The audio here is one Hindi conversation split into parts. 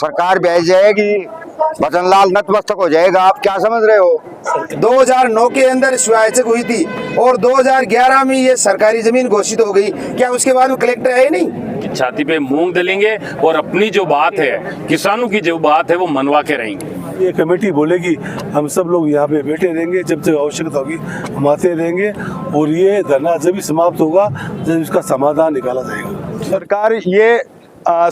सरकार बैठ जाएगी, भजनलाल नतमस्तक हो जाएगा। आप क्या समझ रहे हो? 2009 के अंदर शिवायत हुई थी और 2011 में ये सरकारी जमीन घोषित हो गई। क्या उसके बाद में कलेक्टर है नहीं? छाती पे मूंग दलेंगे और अपनी जो बात है, किसानों की जो बात है, वो मनवा के रहेंगे। ये कमेटी बोलेगी, हम सब लोग यहाँ पे बैठे रहेंगे, जब तक आवश्यकता होगी हम आते रहेंगे और ये धरना जब भी समाप्त होगा जब इसका समाधान निकाला जाएगा। सरकार ये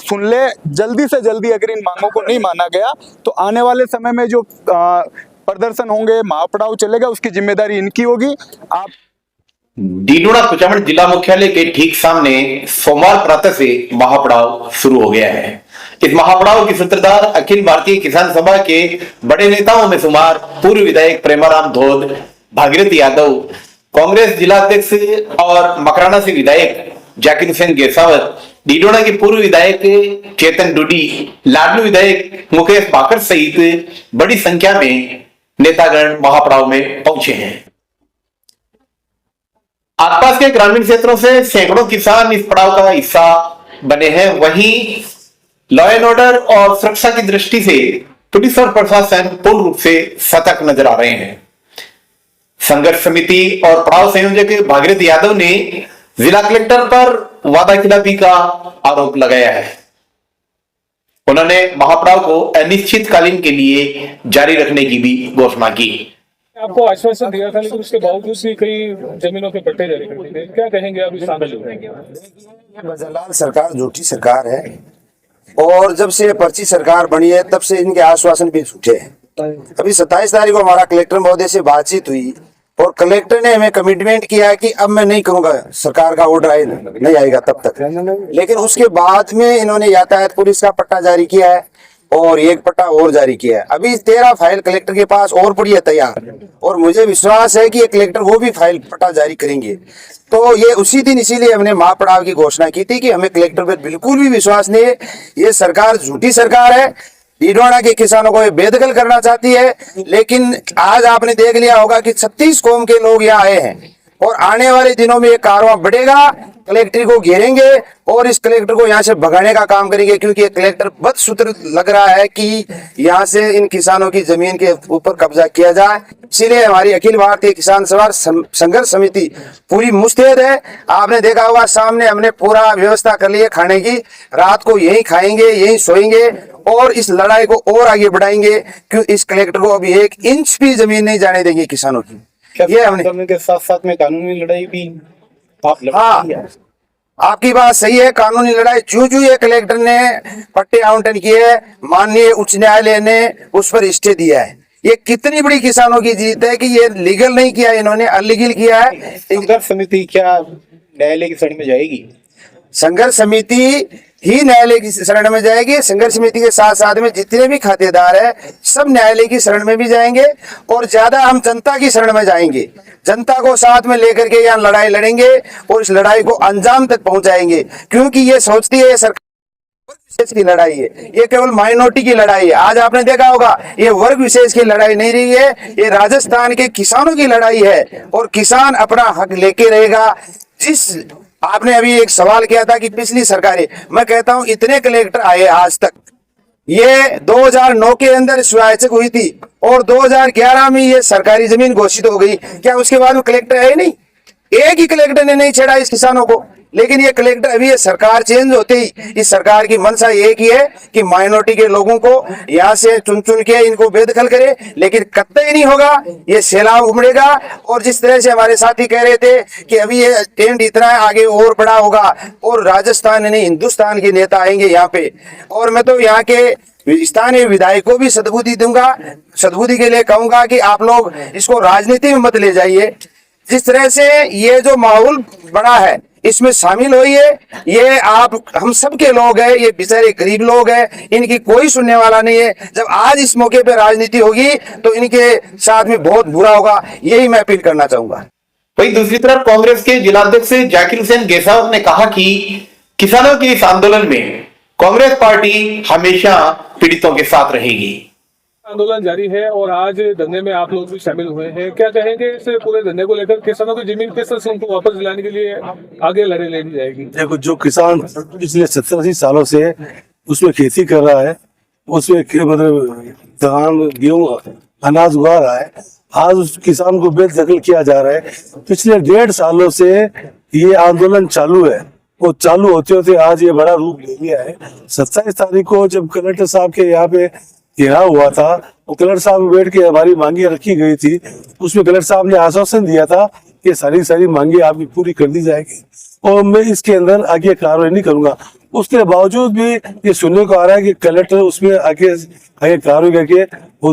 सुन ले, जल्दी से जल्दी अगर इन मांगों को नहीं माना गया तो आने वाले समय में जो प्रदर्शन होंगे, महापड़ाव चलेगा, उसकी जिम्मेदारी इनकी होगी। आप डीडोना कुचामन जिला मुख्यालय के ठीक सामने सोमवार प्रातः से महापड़ाव शुरू हो गया है। इस महापड़ाव के सूत्रधार अखिल भारतीय किसान सभा के बड़े नेताओं में शुमार पूर्व विधायक प्रेमाराम धोद, भागीरथ यादव, कांग्रेस जिला अध्यक्ष और मकराना से विधायक जाकिर हुसैन गेसावत, डीडोना के पूर्व विधायक चेतन डुडी, लाडलू विधायक मुकेश पाकर सहित बड़ी संख्या में नेतागण महापड़ाव में पहुंचे हैं। आसपास के ग्रामीण क्षेत्रों से सैकड़ों किसान इस पड़ाव का हिस्सा बने हैं। वहीं लॉ एंड ऑर्डर और सुरक्षा की दृष्टि से पुलिस और प्रशासन पूर्ण रूप से सतर्क नजर आ रहे हैं। संघर्ष समिति और पड़ाव संयोजक भागीरथ यादव ने जिला कलेक्टर पर वादाखिलाफी का आरोप लगाया है। उन्होंने महापड़ाव को अनिश्चितकालीन के लिए जारी रखने की भी घोषणा की। आपको आश्वासन दिया था, लेकिन उसके बावजूद भी कई जमीनों के पट्टे जारी कर दिए। क्या कहेंगे आप इस मामले में? भजनलाल सरकार झूठी सरकार है और जब से पर्ची सरकार बनी है तब से इनके आश्वासन भी झूठे हैं। अभी 27 तारीख को हमारा कलेक्टर महोदय से बातचीत हुई और कलेक्टर ने हमें कमिटमेंट किया कि अब मैं नहीं कहूंगा सरकार का ऑर्डर नहीं आएगा तब तक। लेकिन उसके बाद में इन्होंने यातायात पुलिस का पट्टा जारी किया है और एक पट्टा और जारी किया है। अभी 13 फाइल कलेक्टर के पास और पड़ी है तैयार और मुझे विश्वास है कि ये कलेक्टर वो भी फाइल पट्टा जारी करेंगे। तो ये उसी दिन इसीलिए हमने महापड़ाव की घोषणा की थी कि हमें कलेक्टर पर बिल्कुल भी विश्वास नहीं है। ये सरकार झूठी सरकार है, डीडोना के किसानों को ये बेदखल करना चाहती है। लेकिन आज आपने देख लिया होगा कि 36 कौम के लोग यहाँ आए हैं और आने वाले दिनों में ये कारवां बढ़ेगा, कलेक्टर को घेरेंगे और इस कलेक्टर को यहाँ से भगाने का काम करेंगे, क्योंकि ये कलेक्टर बदसूत्र लग रहा है कि यहाँ से इन किसानों की जमीन के ऊपर कब्जा किया जाए। इसीलिए हमारी अखिल भारतीय किसान सभा संघर्ष समिति पूरी मुस्तैद है। आपने देखा होगा सामने हमने पूरा व्यवस्था कर ली है खाने की, रात को यही खाएंगे, यही सोएंगे और इस लड़ाई को और आगे बढ़ाएंगे, क्योंकि इस कलेक्टर को अभी 1 इंच भी जमीन नहीं जाने देंगे किसानों की। ये हमने के साथ साथ में कानूनी लड़ाई भी आप हाँ, आपकी बात सही है। कानूनी लड़ाई जो ये कलेक्टर ने पट्टे आवंटन किए, माननीय उच्च न्यायालय ने उस पर स्टे दिया है। ये कितनी बड़ी किसानों की जीत है कि ये लीगल नहीं किया, इन्होंने अनलीगल किया है। संघर्ष समिति क्या न्यायालय की शरण में जाएगी? संघर्ष समिति ही न्यायालय की शरण में जाएगी। संघर्ष समिति के साथ साथ में जितने भी खातेदार है सब न्यायालय की शरण में भी जाएंगे और ज्यादा हम जनता की शरण में जाएंगे। जनता को साथ में लेकर के यहाँ लड़ाई लड़ेंगे और इस लड़ाई को अंजाम तक पहुंचाएंगे, क्योंकि ये सोचती है सरकार विशेष की लड़ाई है, ये केवल माइनॉरिटी की लड़ाई है। आज आपने देखा होगा ये वर्ग विशेष की लड़ाई नहीं रही है, ये राजस्थान के किसानों की लड़ाई है और किसान अपना हक लेके रहेगा। जिस आपने अभी एक सवाल किया था कि पिछली सरकारें, मैं कहता हूं इतने कलेक्टर आए आज तक, ये 2009 के अंदर शिवायत हुई थी और 2011 में ये सरकारी जमीन घोषित हो गई। क्या उसके बाद में कलेक्टर है नहीं? एक ही कलेक्टर ने नहीं छेड़ा इस किसानों को। लेकिन ये कलेक्टर अभी ये सरकार चेंज होते ही इस सरकार की मंशा एक ही है कि माइनॉरिटी के लोगों को यहाँ से चुन चुन के इनको बेदखल करे, लेकिन कतई नहीं होगा। ये सैलाब उमड़ेगा और जिस तरह से हमारे साथी कह रहे थे कि अभी ये टेंट इतना है, आगे और बड़ा होगा और राजस्थान नहीं हिंदुस्तान के नेता आएंगे यहाँ पे। और मैं तो यहाँ के स्थानीय विधायक को भी सद्बुद्धि दूंगा, सद्बुद्धि के लिए कहूंगा कि आप लोग इसको राजनीति में मत ले जाइए। जिस तरह से ये जो माहौल बना है इसमें शामिल होइए। ये आप हम सब के लोग हैं, ये बेचारे गरीब लोग हैं, इनकी कोई सुनने वाला नहीं है। जब आज इस मौके पे राजनीति होगी तो इनके साथ में बहुत बुरा होगा, यही मैं अपील करना चाहूंगा। वहीं दूसरी तरफ कांग्रेस के जिलाध्यक्ष जाकिर हुसैन गेसावत ने कहा कि किसानों के इस आंदोलन में कांग्रेस पार्टी हमेशा पीड़ितों के साथ रहेगी। आंदोलन जारी है और आज धरने में आप लोग भी शामिल हुए हैं। क्या कहेंगे इस पूरे धरने को लेकर? किसानों की जमीन किस तरह से उनको वापस दिलाने के लिए आगे लड़ाई लड़ी जाएगी? देखो, जो किसान पिछले 70-80 सालों से उसमें खेती कर रहा है उसमें मतलब धान गेहूं अनाज उगा रहा है, आज उस किसान को बेदखल किया जा रहा है। पिछले 1.5 सालों से ये आंदोलन चालू है, वो चालू होते होते आज ये बड़ा रूप ले लिया है। 27 तारीख को जब कलेक्टर साहब के यहाँ पे घेराव हुआ था, वो कलेक्टर साहब बैठ के हमारी मांगे रखी गई थी, उसमें कलेक्टर साहब ने आश्वासन दिया था कि सारी मांगे आपकी पूरी कर दी जाएगी और मैं इसके अंदर आगे कार्रवाई नहीं करूंगा। उसके बावजूद भी ये सुनने को आ रहा है कि कलेक्टर उसमें आगे कार्रवाई करके वो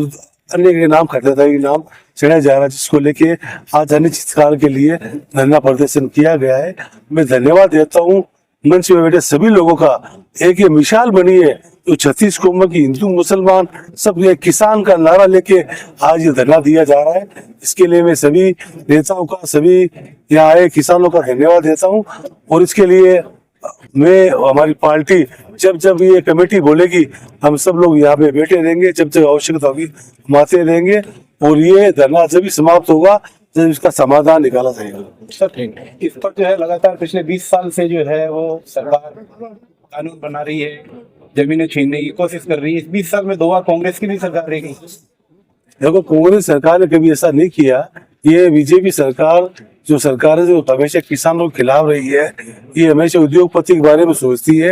अन्य के नाम खरीदा नाम चढ़ाया जा रहा है, जिसको लेके आज अनिश्चितकाल के लिए धरना प्रदर्शन किया गया है। मैं धन्यवाद देता हूँ मंच में बैठे सभी लोगों का। एक ये मिसाल बनी है जो 36 कौम की हिंदू मुसलमान सब ये किसान का नारा लेके आज ये धरना दिया जा रहा है। इसके लिए मैं सभी नेताओं का, सभी यहाँ आए किसानों का धन्यवाद देता हूँ। और इसके लिए मैं, हमारी पार्टी जब ये कमेटी बोलेगी हम सब लोग यहाँ पे बैठे रहेंगे, जब आवश्यकता होगी हम आते रहेंगे और ये धरना जब भी समाप्त होगा जब इसका समाधान निकाला जाएगा। सर इस पर जो है लगातार पिछले 20 साल से जो है वो सरकार कानून बना रही है, जमीनें छीनने की कोशिश कर रही है। इस 20 साल में 2 बार कांग्रेस की भी सरकार रह गई। देखो, कांग्रेस सरकार ने कभी ऐसा नहीं किया। ये बीजेपी सरकार जो सरकार है, जो हमेशा किसानों के खिलाफ रही है, ये हमेशा उद्योगपति के बारे में सोचती है।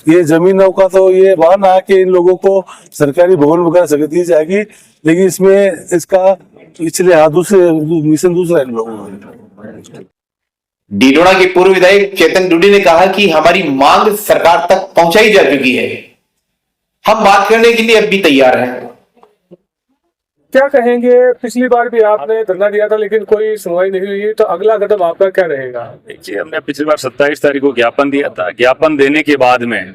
ये जमीनों का तो ये बहाना है कि इन लोगों को सरकारी भवन वगैरह जगह दी जाएगी, लेकिन इसमें इसका पिछले दूसरे मिशन दूसरा है इन लोगों का। डीडोना के पूर्व विधायक चेतन डूडी ने कहा कि हमारी मांग सरकार तक पहुंचाई जा चुकी है, हम बात करने के लिए अब भी तैयार हैं। क्या कहेंगे, पिछली बार भी आपने धरना दिया था लेकिन कोई सुनवाई नहीं हुई, तो अगला कदम आपका क्या रहेगा? देखिए, हमने पिछली बार 27 तारीख को ज्ञापन दिया था। ज्ञापन देने के बाद में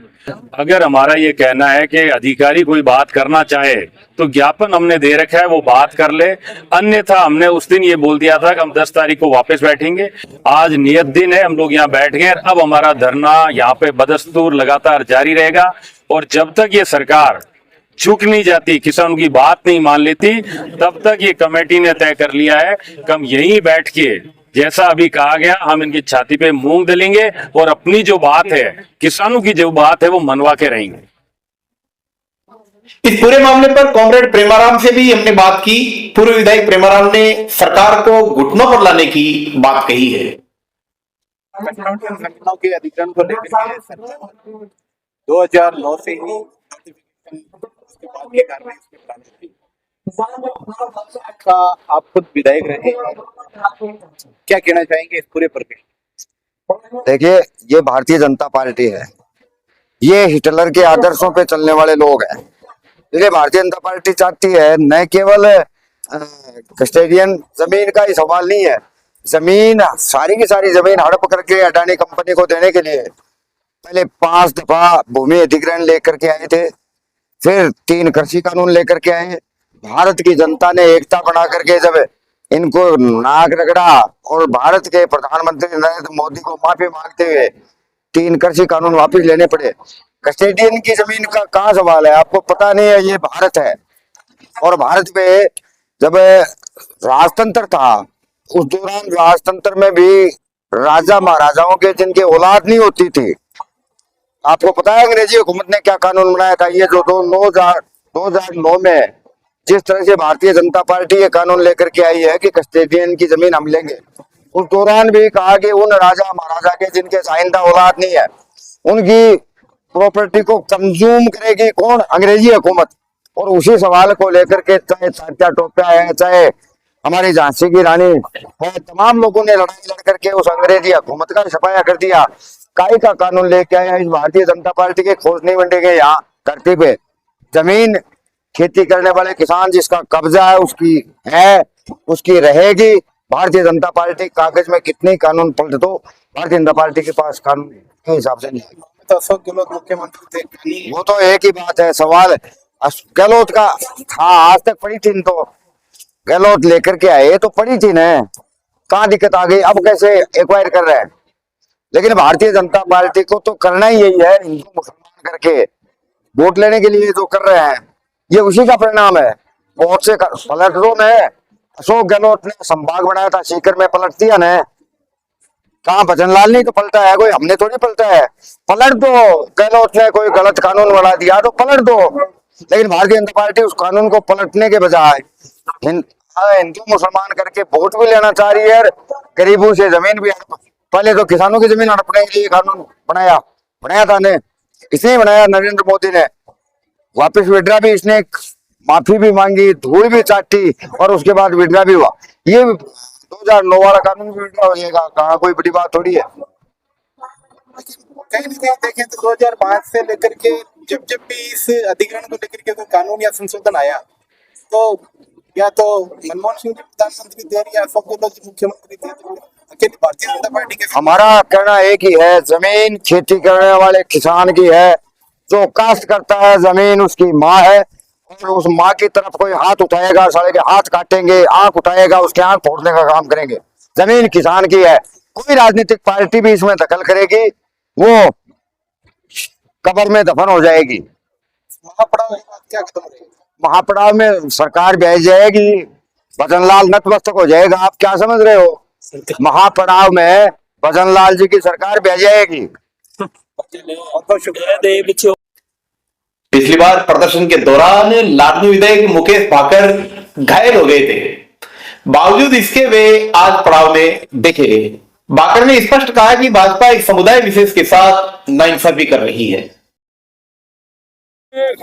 अगर हमारा ये कहना है कि अधिकारी कोई बात करना चाहे तो ज्ञापन हमने दे रखा है, वो बात कर ले, अन्यथा हमने उस दिन ये बोल दिया था कि हम 10 तारीख को वापस बैठेंगे। आज नियत दिन है, हम लोग यहाँ बैठ गए। अब हमारा धरना यहाँ पे बदस्तूर लगातार जारी रहेगा और जब तक ये सरकार चूक नहीं जाती, किसानों की बात नहीं मान लेती, तब तक ये कमेटी ने तय कर लिया है कि हम यहीं बैठ के, जैसा अभी कहा गया, हम इनकी छाती पे मूंग दलेंगे और अपनी जो बात है, किसानों की जो बात है, वो मनवा के रहेंगे। इस पूरे मामले पर कॉमरेड प्रेमाराम से भी हमने बात की। पूर्व विधायक प्रेमाराम ने सरकार को घुटनों पर लाने की बात कही है। घटनाओं के अधिग्रहण को लेकर 2009 से ही आप खुद विधायक रहे, क्या कहना चाहेंगे इस पूरे प्रक्रिया? देखिए, ये भारतीय जनता पार्टी है, ये हिटलर के आदर्शों पे चलने वाले लोग हैं। इसलिए भारतीय जनता पार्टी चाहती है न केवल कस्टोडियन जमीन का ही सवाल नहीं है, जमीन सारी की सारी जमीन हड़प करके अडानी कंपनी को देने के लिए पहले 5 दफा भूमि अधिग्रहण लेकर के आए थे, फिर 3 कृषि कानून लेकर के आए। भारत की जनता ने एकता बना करके जब इनको नाक रगड़ा और भारत के प्रधानमंत्री नरेंद्र मोदी को माफी मांगते हुए 3 कृषि कानून वापस लेने पड़े। कस्टोडियन की जमीन का कहाँ सवाल है, आपको पता नहीं है, ये भारत है। और भारत में जब राजतंत्र था, उस दौरान राजतंत्र में भी राजा महाराजाओं के जिनके औलाद नहीं होती थी, आपको पता है अंग्रेजी हुकूमत ने क्या कानून बनाया था? ये जो 2009 में जिस तरह से भारतीय जनता पार्टी ये कानून लेकर के आई है कि कस्टोडियन की जमीन हम लेंगे, उस दौरान भी कहा कि उन राजा महाराजा के जिनके आइंदा औलाद नहीं है, उनकी प्रॉपर्टी को कंज्यूम करेगी कौन? अंग्रेजी हुकूमत। और उसी सवाल को लेकर के चाहे तात्या टोपा है, चाहे हमारी झांसी की रानी है, तमाम लोगों ने लड़ाई लड़ करके उस अंग्रेजी हुकूमत का सफाया कर दिया। काई का कानून लेके आया इस भारतीय जनता पार्टी के खोज नहीं बंटे गए। यहाँ धरती पे जमीन खेती करने वाले किसान जिसका कब्जा है उसकी है, उसकी रहेगी। भारतीय जनता पार्टी कागज में कितने कानून पलट दो, भारतीय जनता पार्टी के पास कानून के हिसाब से नहीं आएगा। तो अशोक गहलोत मुख्यमंत्री थे, वो तो एक ही बात है, सवाल गहलोत का था, आज तक पड़ी थी। तो गहलोत लेकर के आए तो पड़ी थी ना, कहाँ दिक्कत आ गई? अब कैसे एक्वायर कर रहे हैं? लेकिन भारतीय जनता पार्टी को तो करना ही यही है, हिंदू मुसलमान करके वोट लेने के लिए जो कर रहे हैं, ये उसी का परिणाम है। बहुत से पलटों में अशोक गहलोत ने संभाग बनाया था, सीकर में पलट दिया ना। कहाँ भजनलाल नहीं तो पलटा है, कोई हमने थोड़ी पलटा है। पलट दो, गहलोत ने कोई गलत कानून बना दिया तो पलट दो। लेकिन भारतीय जनता पार्टी उस कानून को पलटने के बजाय हिंदू मुसलमान करके वोट भी लेना चाह रही है और गरीबों से जमीन भी पहले तो किसानों की जमीन हड़पने के लिए कानून बनाया था ने, इसने बनाया नरेंद्र मोदी ने। वापस विड्रा भी इसने, माफी भी मांगी, धूल भी चाटी और उसके बाद विड्रा भी हुआ। ये 2009 वाला कानून भी विड्रा हो जाएगा, कहाँ कोई बड़ी बात थोड़ी है। कहीं ना कहीं देखें तो 2005 से लेकर के जब भी इस अधिग्रहण को लेकर के कोई कानून या संशोधन आया तो या तो मनमोहन सिंह जी प्रधानमंत्री थे या अशोक गहलोत जी मुख्यमंत्री थे, तो अकेली भारतीय जनता पार्टी के हमारा कहना एक ही है, जमीन खेती करने वाले किसान की है, जो काश्त करता है जमीन उसकी माँ है और उस माँ की तरफ कोई हाथ उठाएगा साले के हाथ काटेंगे, आंख उठाएगा उसके आंख फोड़ने का काम करेंगे। जमीन किसान की है, कोई राजनीतिक पार्टी भी इसमें दखल करेगी वो कब्र में दफन हो जाएगी। महापड़ाव के बाद क्या खत्म हो जाएगा? महापड़ाव में सरकार बैठ जाएगी, भजनलाल नतमस्तक हो जाएगा। आप क्या समझ रहे हो? महापड़ाव में भजनलाल जी की सरकार बैठ जाएगी। पिछली बार प्रदर्शन के दौरान लाडनू विधायक मुकेश भाकर घायल हो गए थे, बावजूद इसके वे आज पड़ाव में देखे गए। भाकर ने स्पष्ट कहा कि भाजपा एक समुदाय विशेष के साथ नाइंसाफी कर रही है।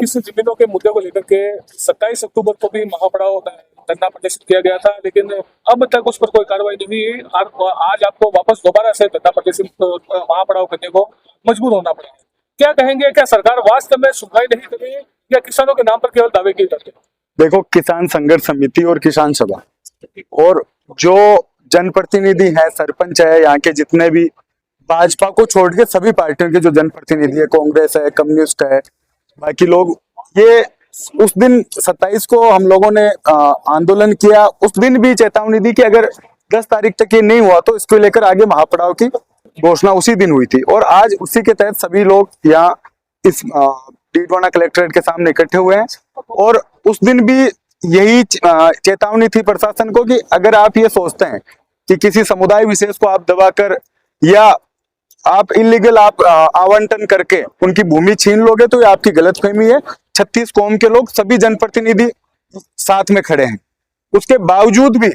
इस जमीनों के मुद्दे को लेकर के 27 अक्टूबर को भी महापड़ाव धरना प्रदर्शित किया गया था, लेकिन अब तक उस पर कोई कार्रवाई नहीं हुई। आज आपको वापस दोबारा से धरना प्रदर्शित महापड़ाव करने को मजबूर होना पड़ा। क्या कहेंगे, क्या सरकार वास्तव में सुनवाई नहीं कर रही है या किसानों के नाम पर केवल दावे किए जाते हैं? देखो, किसान संघर्ष समिति और किसान सभा और जो जनप्रतिनिधि है, सरपंच है, यहाँ के जितने भी भाजपा को छोड़ के सभी पार्टियों के जो जनप्रतिनिधि है, कांग्रेस है, कम्युनिस्ट है, बाकी लोग, ये उस दिन 27 को हम लोगों ने आंदोलन किया। उस दिन भी चेतावनी दी कि अगर 10 तारीख तक ये नहीं हुआ तो इसको लेकर आगे महापड़ाव की घोषणा उसी दिन हुई थी। और आज उसी के तहत सभी लोग यहाँ इस डीडवाना कलेक्ट्रेट के सामने इकट्ठे हुए हैं। और उस दिन भी यही चेतावनी थी प्रशासन को कि अगर आप ये सोचते हैं कि किसी समुदाय विशेष को आप दबाकर या आप इलीगल आप आवंटन करके उनकी भूमि छीन लोगे तो ये आपकी गलतफहमी है। 36 कौम के लोग, सभी जनप्रतिनिधि साथ में खड़े हैं। उसके बावजूद भी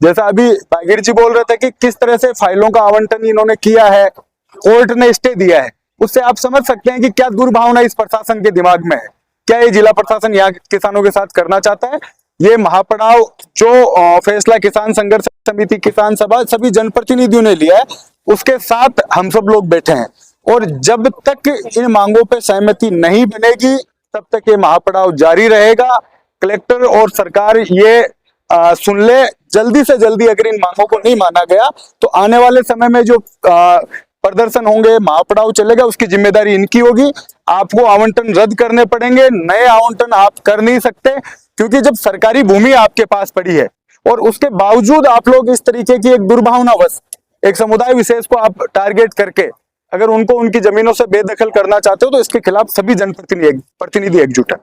जैसा अभी बागिर जी बोल रहे थे कि किस तरह से फाइलों का आवंटन इन्होंने किया है, कोर्ट ने स्टे दिया है, उससे आप समझ सकते हैं कि क्या दुर्भावना इस प्रशासन के दिमाग में है। क्या ये जिला प्रशासन यहाँ किसानों के साथ करना चाहता है? ये महापड़ाव जो फैसला किसान संघर्ष समिति, किसान सभा, सभी जनप्रतिनिधियों ने लिया है, उसके साथ हम सब लोग बैठे हैं। और जब तक इन मांगों पे सहमति नहीं बनेगी तब तक ये महापड़ाव जारी रहेगा। कलेक्टर और सरकार ये सुन ले, जल्दी से जल्दी अगर इन मांगों को नहीं माना गया तो आने वाले समय में जो प्रदर्शन होंगे, महापड़ाव चलेगा, उसकी जिम्मेदारी इनकी होगी। आपको आवंटन रद्द करने पड़ेंगे, नए आवंटन आप कर नहीं सकते, क्योंकि जब सरकारी भूमि आपके पास पड़ी है और उसके बावजूद आप लोग इस तरीके की एक दुर्भावनावश एक समुदाय विशेष को आप टारगेट करके अगर उनको उनकी जमीनों से बेदखल करना चाहते हो तो इसके खिलाफ सभी जनप्रतिनिधि एकजुट है।